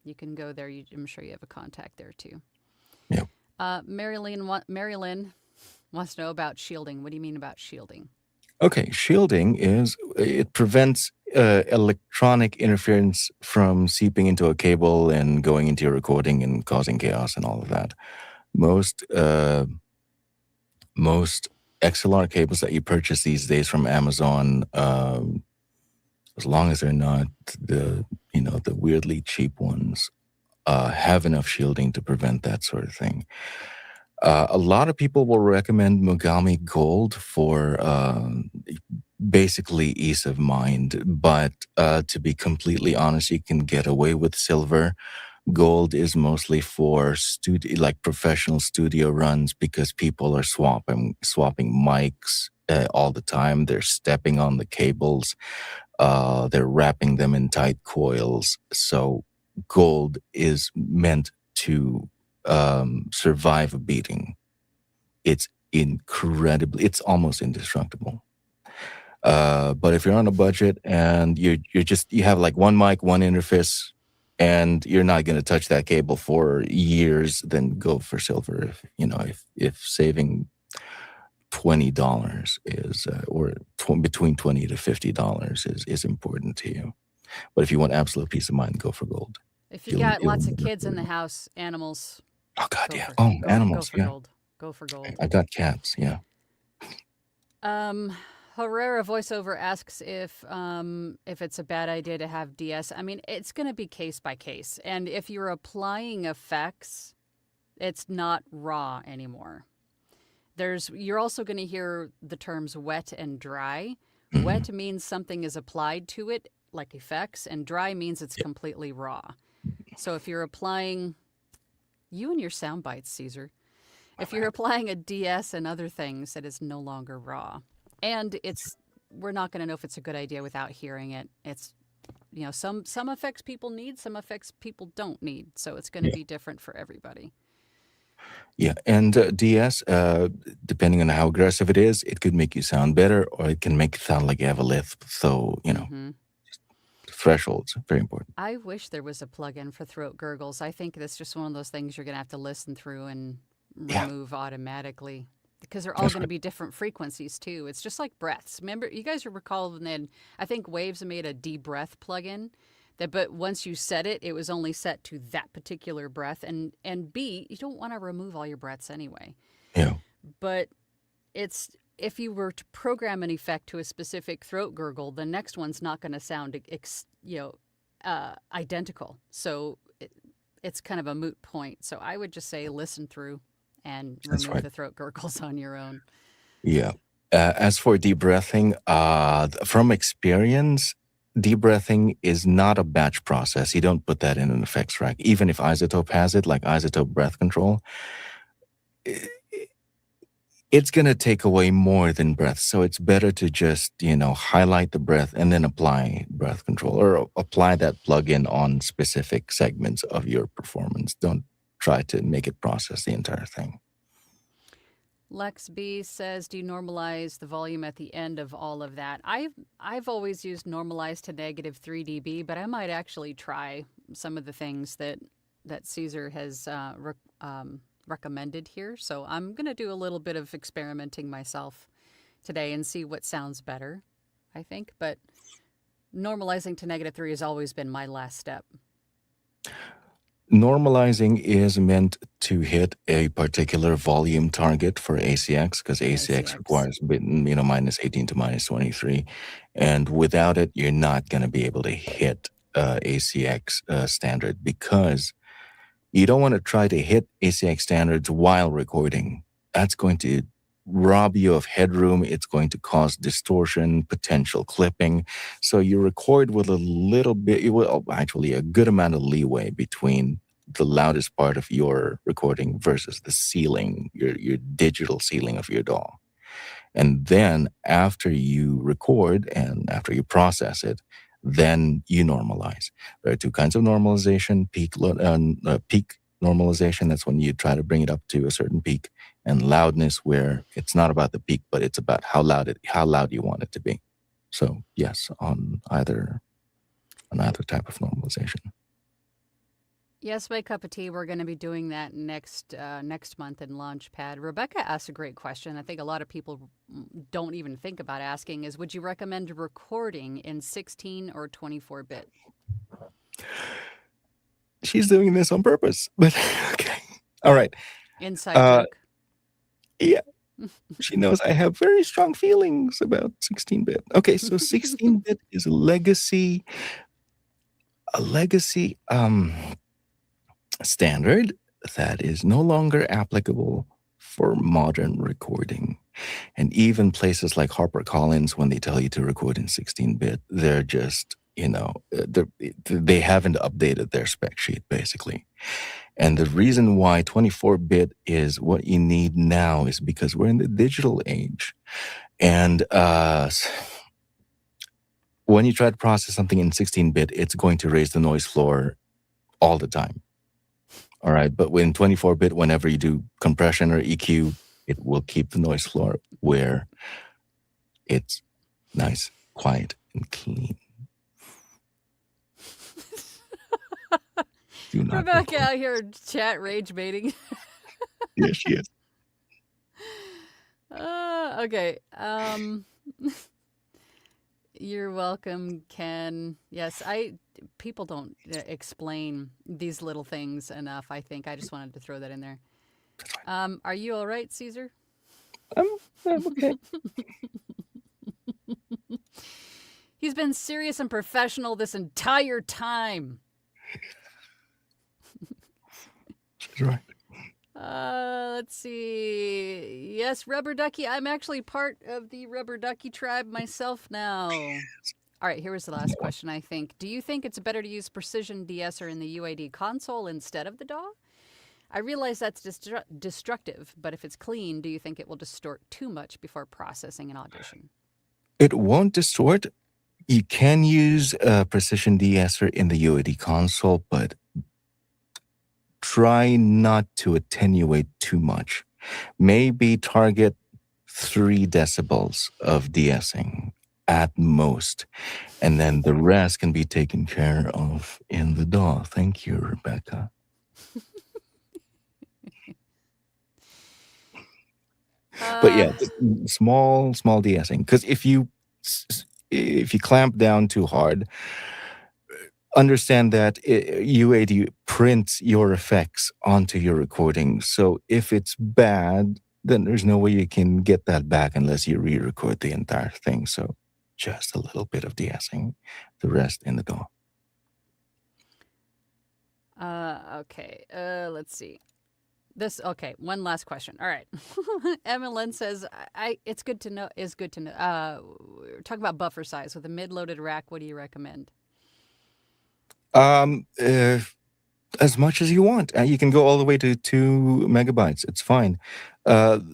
You can go there. I'm sure you have a contact there too. Yep. Marilyn wants to know about shielding. What do you mean about shielding? Okay, shielding it prevents electronic interference from seeping into a cable and going into your recording and causing chaos and all of that. Most XLR cables that you purchase these days from Amazon, as long as they're not the weirdly cheap ones, have enough shielding to prevent that sort of thing. A lot of people will recommend Mogami Gold for basically ease of mind, but to be completely honest, you can get away with silver. Gold is mostly for professional studio runs because people are swapping mics all the time. They're stepping on the cables. They're wrapping them in tight coils. So gold is meant to survive a beating. It's almost indestructible. But if you're on a budget and you have like one mic, one interface, and you're not going to touch that cable for years, then go for silver. If saving $20 is between $20 to $50 is important to you. But if you want absolute peace of mind, go for gold. If you got lots of kids in the house, animals. Oh God, yeah. Go Animals, for yeah. gold. Go for gold. I got cats, yeah. Herrera voiceover asks if it's a bad idea to have DS. I mean, it's going to be case by case, and if you're applying effects, it's not raw anymore. You're also going to hear the terms wet and dry. Mhm. Wet means something is applied to it, like effects, and dry means it's completely raw. So if you're applying, you and your sound bites, Caesar. If you're applying a DS and other things, it is no longer raw. And we're not going to know if it's a good idea without hearing it. It's, some effects people need, some effects people don't need. So it's going to be different for everybody. Yeah, and DS, depending on how aggressive it is, it could make you sound better, or it can make it sound like you have a lisp. So, thresholds are very important. I wish there was a plug-in for throat gurgles. I think that's just one of those things you're going to have to listen through and remove automatically, because they're all going to be different frequencies too. It's just like breaths. Remember, you guys recall then, I think Waves made a de-breath plug-in. But once you set it, it was only set to that particular breath. And B, you don't want to remove all your breaths anyway. Yeah. But if you were to program an effect to a specific throat gurgle, the next one's not going to sound identical. So it's kind of a moot point. So I would just say listen through and remove the throat gurgles on your own. Yeah. As for deep breathing, from experience, deep breathing is not a batch process. You don't put that in an effects rack. Even if Isotope has it, like Isotope Breath Control, it's going to take away more than breath. So it's better to just, highlight the breath and then apply breath control, or apply that plugin on specific segments of your performance. Don't try to make it process the entire thing. Lex B says, do you normalize the volume at the end of all of that? I've always used normalize to negative 3 dB, but I might actually try some of the things that Caesar has recommended here. So I'm going to do a little bit of experimenting myself today and see what sounds better, I think. But normalizing to negative 3 has always been my last step. Normalizing is meant to hit a particular volume target for ACX, because ACX requires minus 18 to minus 23. And without it, you're not going to be able to hit ACX standard, because you don't want to try to hit ACX standards while recording. That's going to rob you of headroom. It's going to cause distortion, potential clipping. So you record with a little bit, well, actually a good amount of leeway between the loudest part of your recording versus the ceiling, your digital ceiling of your DAW. And then after you record and after you process it, then you normalize. There are two kinds of normalization: peak normalization. That's when you try to bring it up to a certain peak, and loudness, where it's not about the peak, but it's about how loud you want it to be. So yes, on either type of normalization. Yes, my cup of tea. We're going to be doing that next month in Launchpad. Rebecca asked a great question. I think a lot of people don't even think about asking is, would you recommend recording in 16 or 24-bit? She's doing this on purpose, but okay. All right. Inside joke. Yeah. She knows I have very strong feelings about 16-bit. Okay, so 16-bit is a legacy standard that is no longer applicable for modern recording. And even places like HarperCollins, when they tell you to record in 16-bit, they're just, they haven't updated their spec sheet, basically. And the reason why 24-bit is what you need now is because we're in the digital age. And when you try to process something in 16-bit, it's going to raise the noise floor all the time. All right. But in 24-bit, whenever you do compression or EQ, it will keep the noise floor where it's nice, quiet, and clean. Rebecca out here chat rage baiting. Yes, she is. Okay. You're welcome, Ken. Yes, people don't explain these little things enough, I think. I just wanted to throw that in there. Are you all right, Caesar? I'm okay. He's been serious and professional this entire time. She's right. Let's see. Yes, Rubber Ducky. I'm actually part of the Rubber Ducky tribe myself now. All right, here was the last question, I think. Do you think it's better to use Precision De-esser in the UAD console instead of the DAW? I realize that's destructive, but if it's clean, do you think it will distort too much before processing an audition? It won't distort. You can use Precision De-esser in the UAD console, but try not to attenuate too much. Maybe target 3 decibels of de-essing at most, and then the rest can be taken care of in the DAW. Thank you, Rebecca. But yeah, small de-essing, because if you clamp down too hard, understand that UAD prints your effects onto your recording. So if it's bad, then there's no way you can get that back unless you re-record the entire thing. So just a little bit of de-essing, the rest in the DAW. Okay. Let's see. One last question. All right. Emmeline says, it's good to know. We're talking about buffer size with a mid-loaded rack. What do you recommend? As much as you want. You can go all the way to 2 megabytes. It's fine.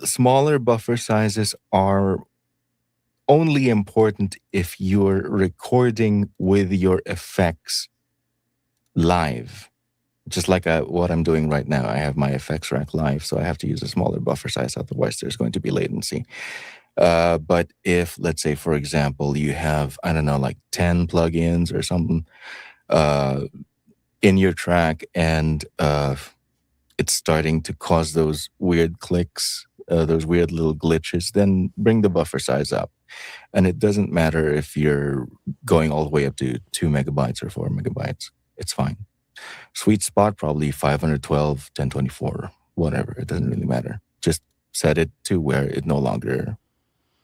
Smaller buffer sizes are only important if you're recording with your effects live. Just like what I'm doing right now. I have my effects rack live, so I have to use a smaller buffer size, otherwise there's going to be latency. But if, let's say, for example, you have, I don't know, like 10 plugins or something in your track, and it's starting to cause those weird clicks, those weird little glitches, then bring the buffer size up. And it doesn't matter if you're going all the way up to 2 megabytes or 4 megabytes. It's fine. Sweet spot, probably 512, 1024, whatever. It doesn't really matter. Just set it to where it no longer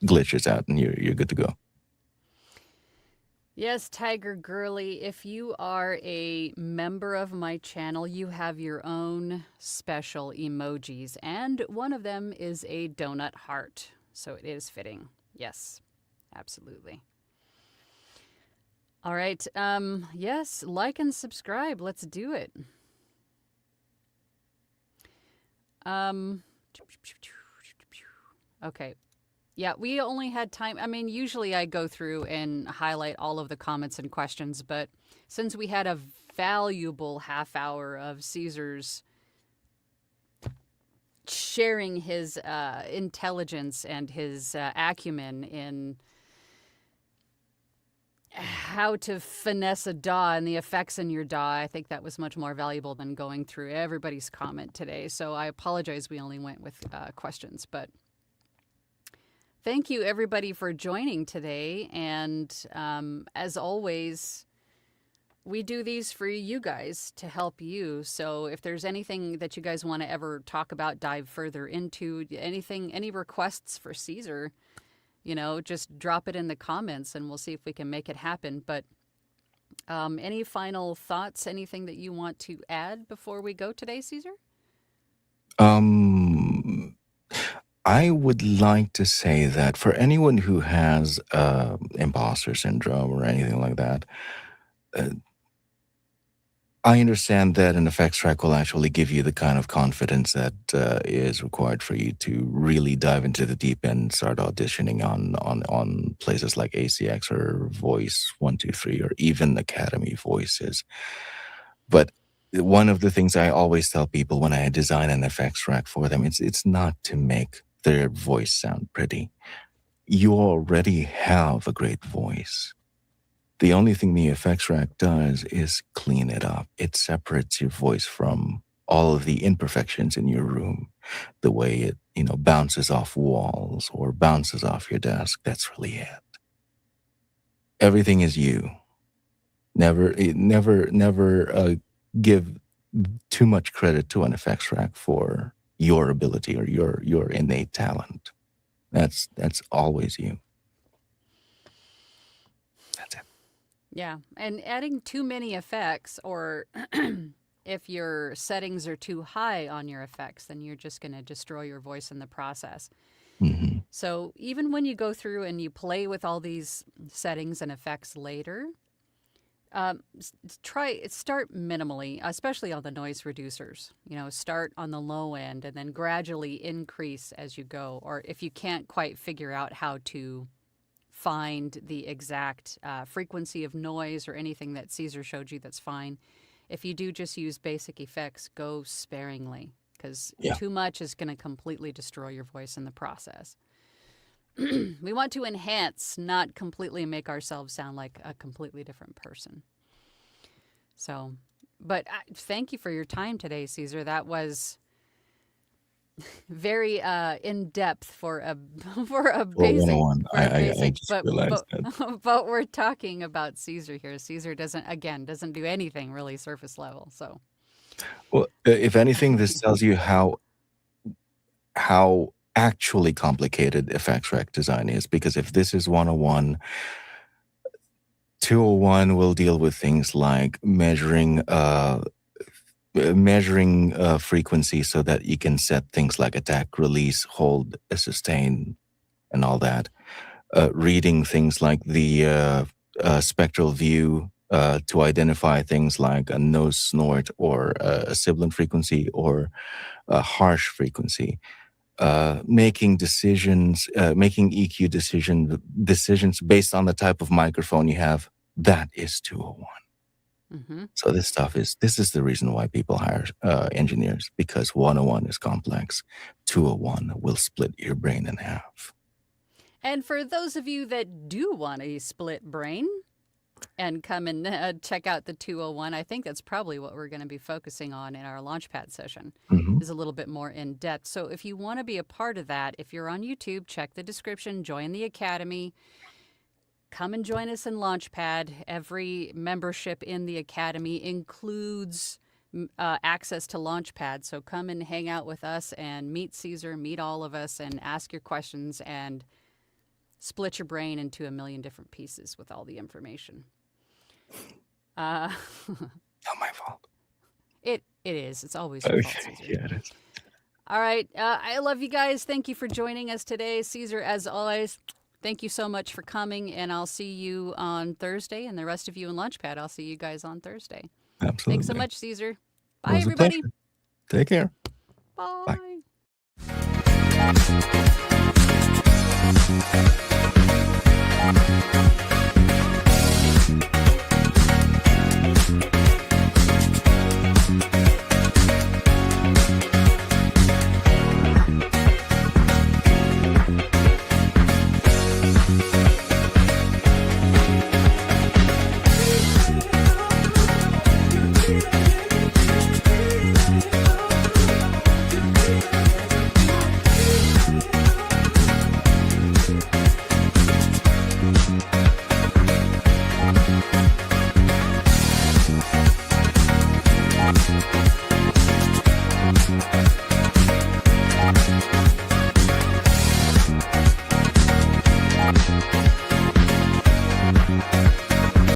glitches out and you're good to go. Yes, Tiger Girly, if you are a member of my channel, you have your own special emojis, and one of them is a donut heart. So it is fitting. Yes, absolutely. All right. Yes, like and subscribe. Let's do it. Okay. Yeah, we only had time. I mean, usually I go through and highlight all of the comments and questions, but since we had a valuable half hour of Caesar's sharing his intelligence and his acumen in how to finesse a DAW and the effects in your DAW, I think that was much more valuable than going through everybody's comment today. So I apologize we only went with questions, but thank you everybody for joining today. And as always, we do these for you guys to help you. So if there's anything that you guys want to ever talk about, dive further into, anything, any requests for Caesar, you know, just drop it in the comments and we'll see if we can make it happen. But any final thoughts, anything that you want to add before we go today, Caesar? I would like to say that for anyone who has imposter syndrome or anything like that, I understand that an effects track will actually give you the kind of confidence that is required for you to really dive into the deep end, start auditioning on places like ACX or Voice 123 or even Academy Voices. But one of the things I always tell people when I design an effects track for them, it's not to make their voice sound pretty. You already have a great voice. The only thing the effects rack does is clean it up. It separates your voice from all of the imperfections in your room. The way it, bounces off walls or bounces off your desk. That's really it. Everything is you. Never give too much credit to an effects rack for your ability or your innate talent. That's always you. That's it. Yeah, and adding too many effects, or if your settings are too high on your effects, then you're just going to destroy your voice in the process. Mm-hmm. So even when you go through and you play with all these settings and effects later, start minimally, especially on the noise reducers. Start on the low end and then gradually increase as you go. Or if you can't quite figure out how to find the exact frequency of noise or anything that Caesar showed you, that's fine. If you do just use basic effects, go sparingly, because too much is going to completely destroy your voice in the process. We want to enhance, not completely make ourselves sound like a completely different person. So, but thank you for your time today, Caesar. That was very in depth for a basic. I just realized that. But we're talking about Caesar here. Caesar doesn't do anything really surface level. So, well, if anything, this tells you how actually complicated effects rack design is. Because if this is 101, 201 will deal with things like measuring frequency so that you can set things like attack, release, hold, sustain, and all that. Reading things like the spectral view to identify things like a nose snort or a sibilant frequency or a harsh frequency. making decisions, making EQ decisions based on the type of microphone you have, that is 201. Mm-hmm. So this is the reason why people hire engineers, because 101 is complex. 201 will split your brain in half. And for those of you that do want a split brain and come and check out the 201, I think that's probably what we're going to be focusing on in our Launchpad session, is a little bit more in depth. So if you want to be a part of that, if you're on YouTube, check the description, join the Academy. Come and join us in Launchpad. Every membership in the Academy includes access to Launchpad. So come and hang out with us and meet Caesar, meet all of us, and ask your questions and split your brain into a million different pieces with all the information. Not my fault. It is. It's always your fault, Caesar. Yeah, it is. All right. I love you guys. Thank you for joining us today. Caesar, as always, thank you so much for coming, and I'll see you on Thursday, and the rest of you in Launchpad, I'll see you guys on Thursday. Absolutely. Thanks so much, Caesar. Bye, It was a everybody. pleasure. Take care. Bye. Bye.